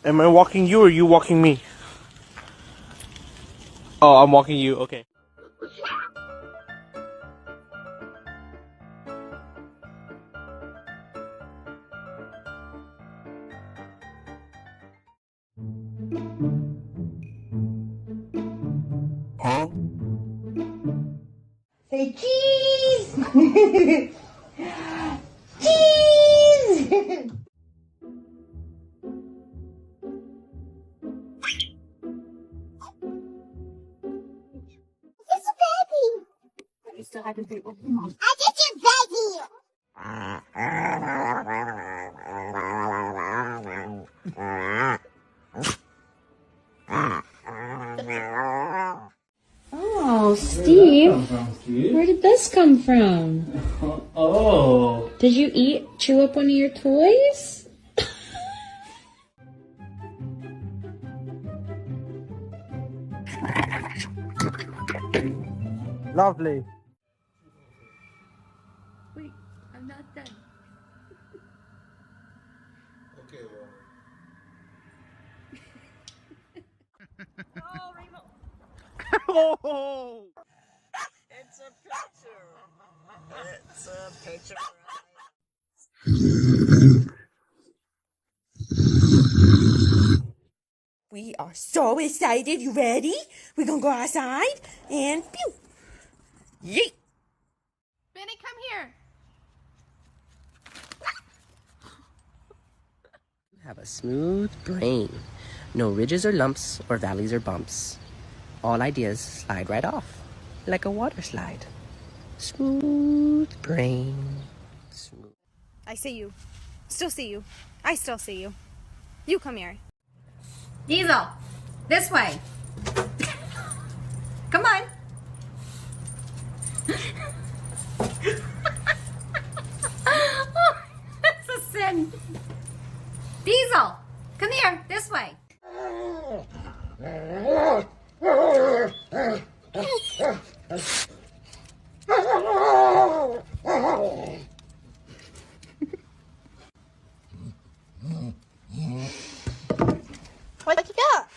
Am I walking you or you walking me? Oh, I'm walking you. Okay. Huh? Say cheese! Cheese! It's a baby! You still have to say, I just your baby! Oh, Steve, where did this come from? Oh. Did you chew up one of your toys? Lovely. Wait, I'm not done. Okay, well. Oh, Rainbow. Oh. It's a picture. It's a picture. We are so excited. You ready? We're gonna go outside and pew. Yeet. Benny, come here. You have a smooth brain. No ridges or lumps or valleys or bumps. All ideas slide right off like a water slide. Smooth brain. Smooth. I see you. Still see you. I still see you. You come here. Diesel, this way. Come on. That's a sin. Diesel, come here, this way. What you got?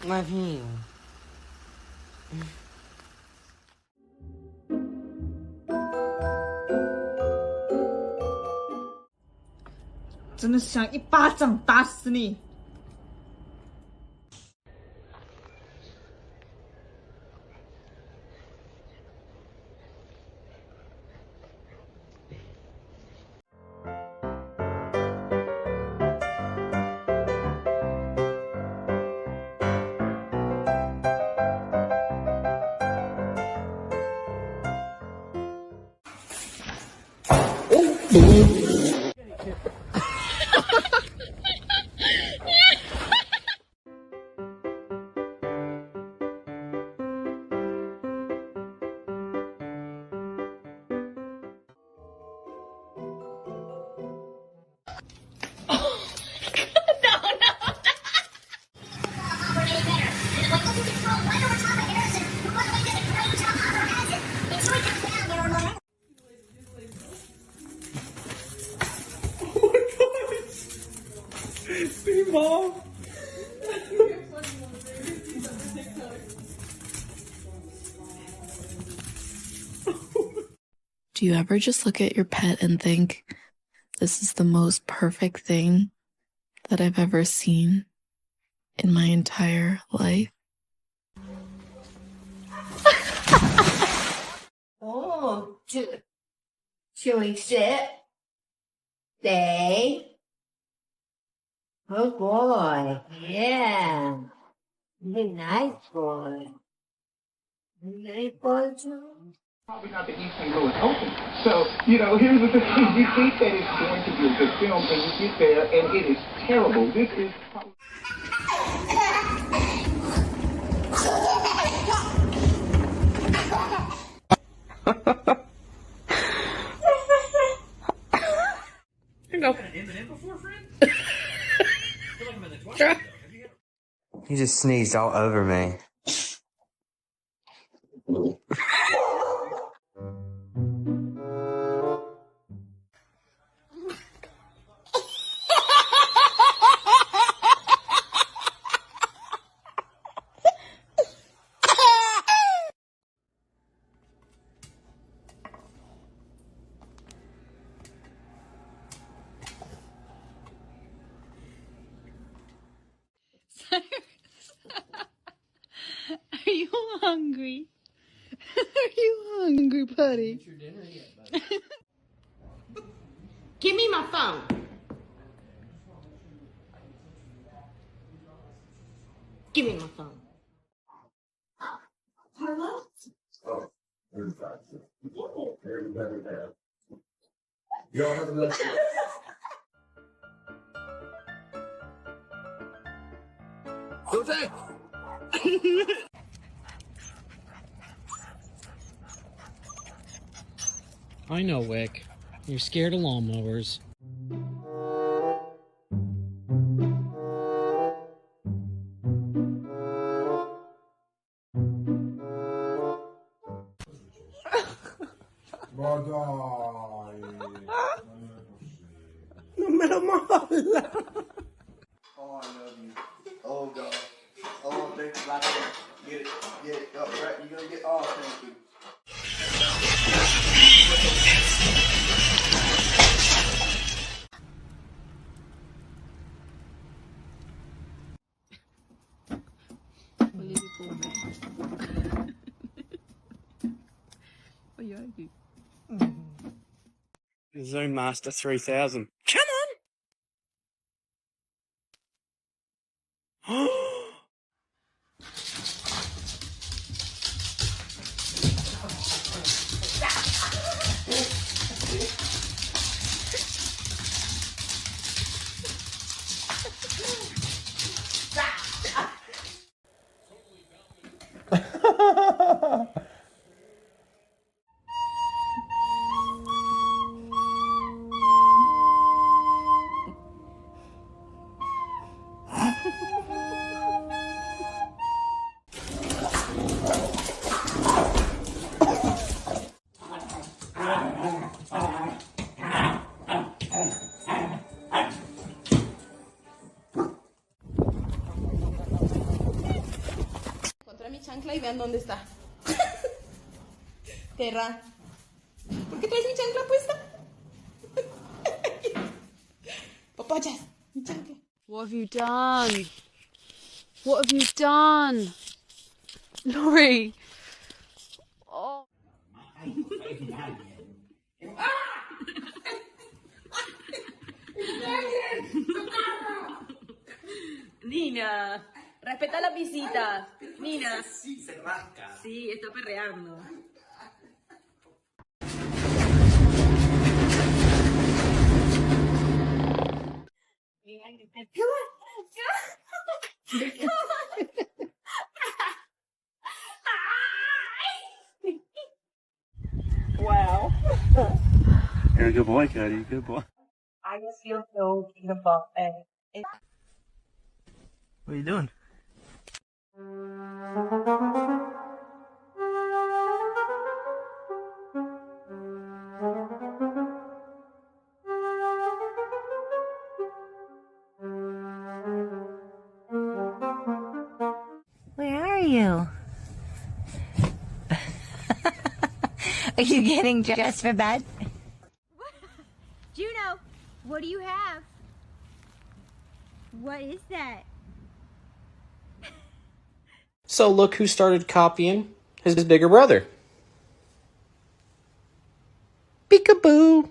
My view. 真的想一巴掌打死你！Mom. Do you ever just look at your pet and think, this is the most perfect thing that I've ever seen in my entire life? Oh, chewing sit. Stay. Good boy. Yeah. You're a nice boy. Nice boy too. Probably not the East St. Louis Open. So, you know, here's the thing. You think that it's going to be a good film, and you get there, and it is terrible. This is probably... You just sneezed all over me. hungry. Are you hungry, buddy? Eat your dinner yet, buddy? Give me my phone. Give me my phone. I know, Wick. You're scared of lawnmowers. Non me lo molla! Oh, I love you. Oh, God. Oh, thank you, Black. Get it. Up, right? You're gonna get. Oh, thank you. Zoom Master 3000. Come on! Encontré mi chancla y vean dónde está. Terra. ¿Por qué traes mi chancla puesta? Papachas, mi chancla. What have you done? What have you done? Laurie. Oh. Nina, respeta la visita. Nina. Sí, se rasca. Sí, está perreando. Wow. You're a good boy, Cody. Good boy. I just feel so beautiful. And What are you doing? Where are you? Are you getting dressed for bed? Juno, what do you have? What is that? So look who started copying his bigger brother. Peekaboo!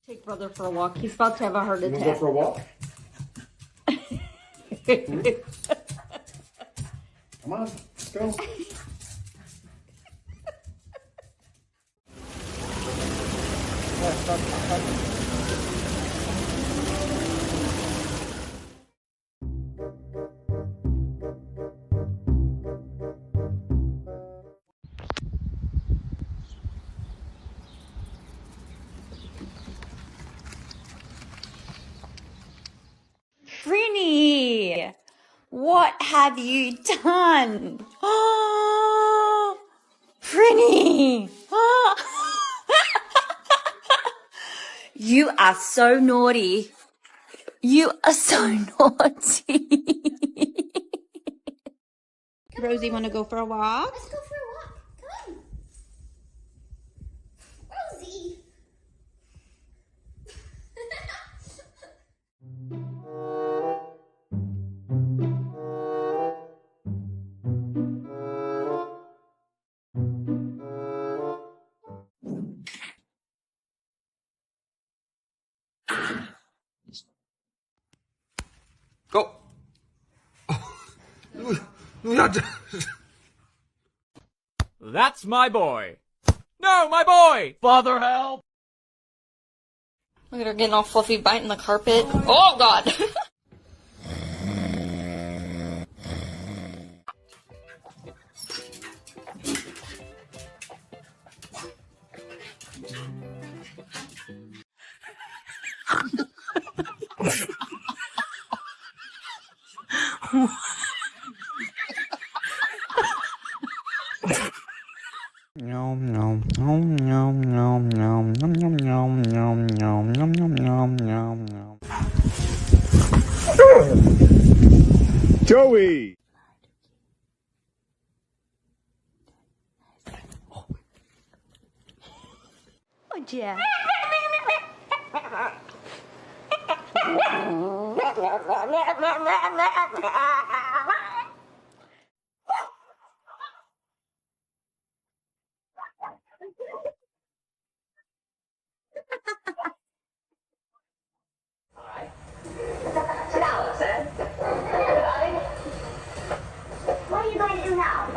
Take brother for a walk. He's about to have a heart attack. Go for a walk? Come on, let's go. Brinny, what have you done? Oh, Brinny. Oh. You are so naughty. You are so naughty. Rosie, want to go for a walk? let's go for a walk. Come on. Rosie. That's my boy. No, my boy! Father, help! Look at her getting all fluffy, biting the carpet. Oh, God! Joey! Oh, yeah. What are you going to do now?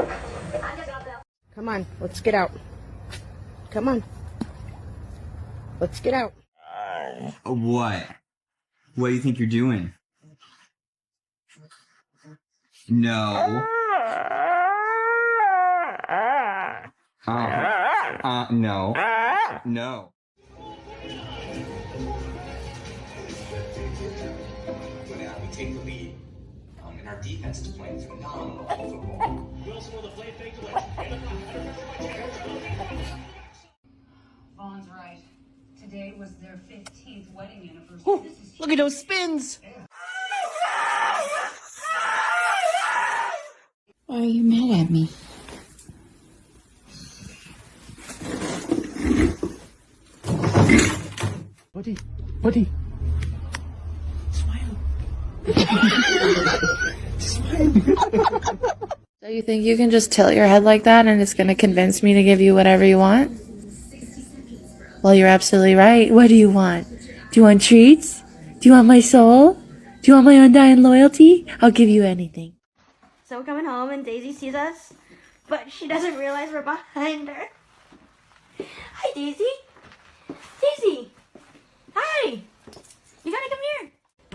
Come on, let's get out. Come on. Let's get out. What? What do you think you're doing? No. No. No. Now we take the lead. And our defense is playing phenomenal football. Wilson with a play fake to Vaughn's right. Today was their 15th wedding anniversary. Look at those spins. Why are you mad at me? Buddy. So you think you can just tilt your head like that and it's gonna convince me to give you whatever you want? Well, you're absolutely right. What do you want? Do you want treats? Do you want my soul? Do you want my undying loyalty? I'll give you anything. So we're coming home and Daisy sees us, but she doesn't realize we're behind her. Hi, Daisy. Daisy. Hi. You gotta come here.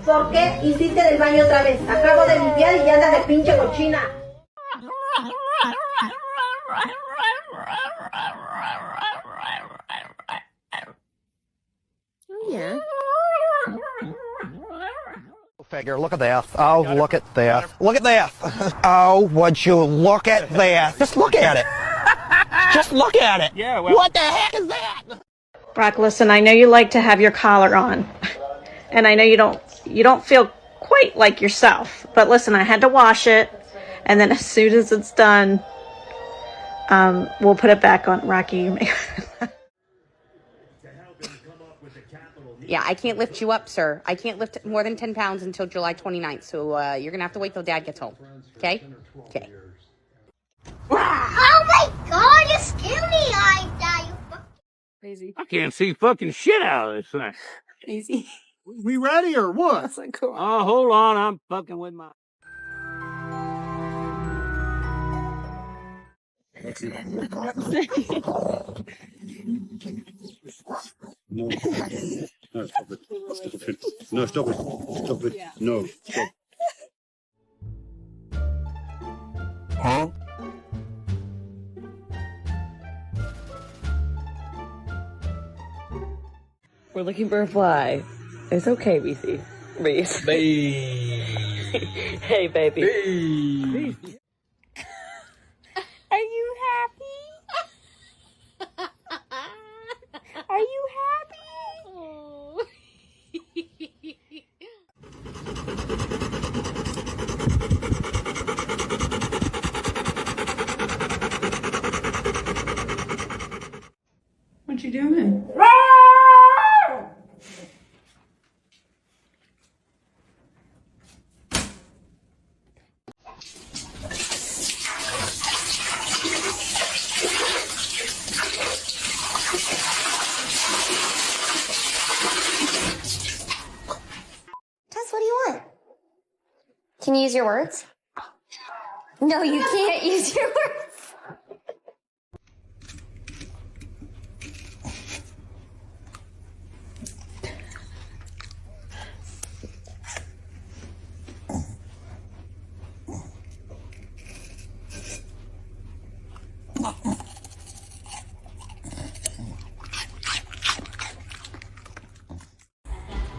¿Por qué hiciste del baño otra vez? Acabo de limpiar y ya andas de pinche cochina. Oh, yeah. Figure, look at that. Oh, look at that. Look at that. Oh, would you look at that? Just look at it. Just look at it. Yeah, well. What the heck is that? Brock, listen, I know you like to have your collar on. And I know you don't feel quite like yourself. But listen, I had to wash it. And then as soon as it's done, we'll put it back on. Rocky, you may... Yeah, I can't lift you up, sir. I can't lift more than 10 pounds until July 29th. So you're going to have to wait till Dad gets home. Okay? Okay. Oh my God, you scared me like that. You Crazy. I can't see fucking shit out of this thing. Crazy. We ready or what? That's like cool. Oh, hold on. I'm fucking with my... No. No, stop it. Stop it. No, stop it. Stop it. Yeah. No, stop. Huh? We're looking for a fly. It's okay, BC. Reese. Hey, baby. Are you happy? Are you happy? Oh. What you doing? Tess, what do you want? Can you use your words? No, you can't use your words.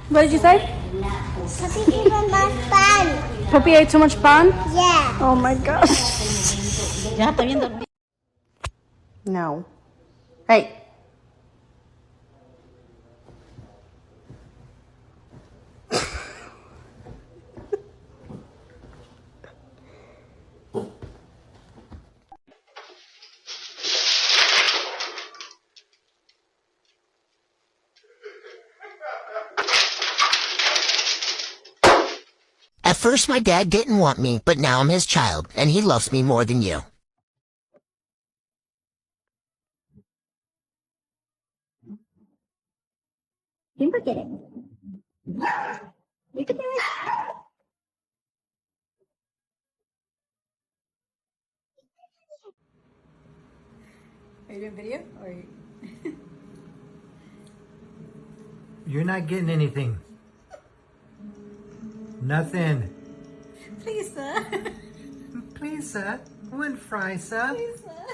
What did you say? Puppy ate too much fun. Puppy ate too much fun? Yeah. Oh my gosh. No. Hey. At first my dad didn't want me, but now I'm his child, and he loves me more than you. You can get it. You can do it. Are you doing video? Or are you... You're not getting anything. Nothing. Please, sir. Please, sir. I wouldn't fry, sir. Please, sir.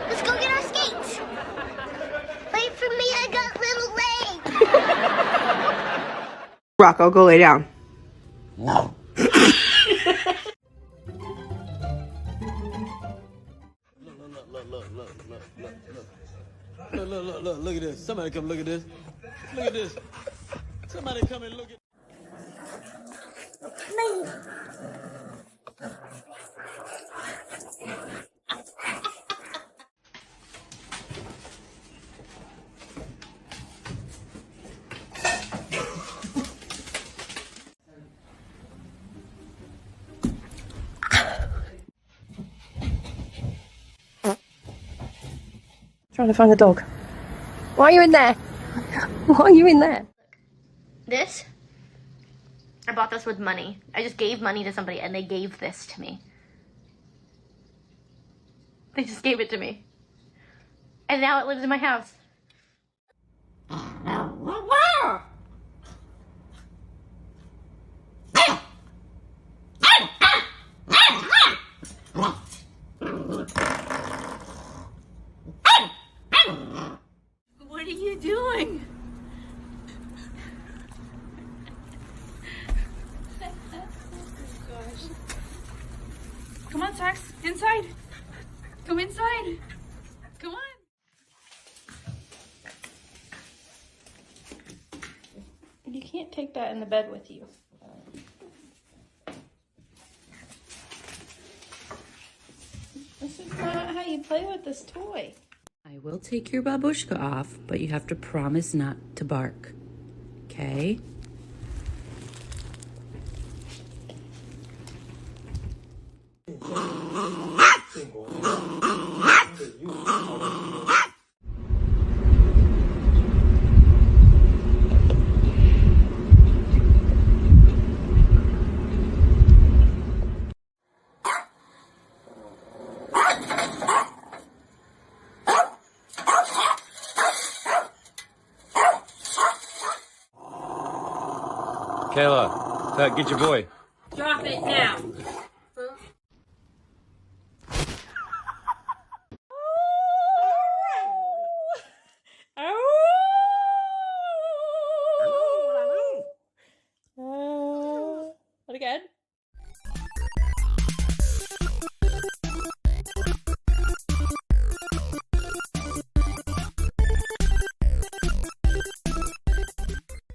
Let's go get our skates. Wait for me, I got little legs. Rocco, go lay down. No. Look at this. Somebody come look at this. Look at this. Somebody come and look at Trying to find the dog. Why are you in there? Why are you in there? This? I bought this with money. I just gave money to somebody and they gave this to me. They just gave it to me. And now it lives in my house. What are you doing? Come on, Sax. Inside. Come inside. Come on. You can't take that in the bed with you. This is not how you play with this toy. I will take your babushka off, but you have to promise not to bark. Okay? Kayla, get your boy. Drop it now.